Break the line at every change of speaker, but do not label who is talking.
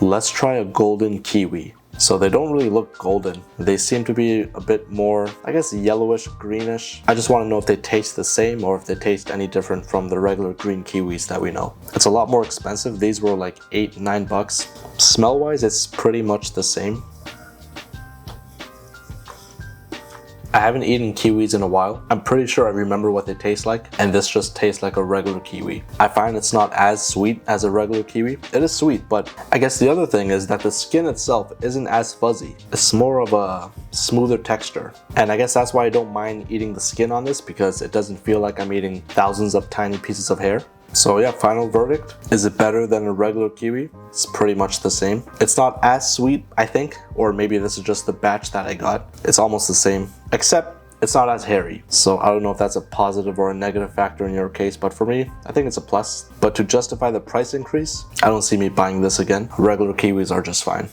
Let's try a golden kiwi. So they don't really look golden. They seem to be a bit more, I guess, yellowish, greenish. I just want to know if they taste the same or if they taste any different from the regular green kiwis that we know. It's a lot more expensive. These were like $8-9. Smell-wise, it's pretty much the same. I haven't eaten kiwis in a while. I'm pretty sure I remember what they taste like, and this just tastes like a regular kiwi. I find it's not as sweet as a regular kiwi. It is sweet, but I guess the other thing is that the skin itself isn't as fuzzy. It's more of a smoother texture. And I guess that's why I don't mind eating the skin on this, because it doesn't feel like I'm eating thousands of tiny pieces of hair. So yeah, final verdict. Is it better than a regular kiwi? It's pretty much the same. It's not as sweet, I think, or maybe this is just the batch that I got. It's almost the same, except it's not as hairy. So I don't know if that's a positive or a negative factor in your case, but for me, I think it's a plus. But to justify the price increase, I don't see me buying this again. Regular kiwis are just fine.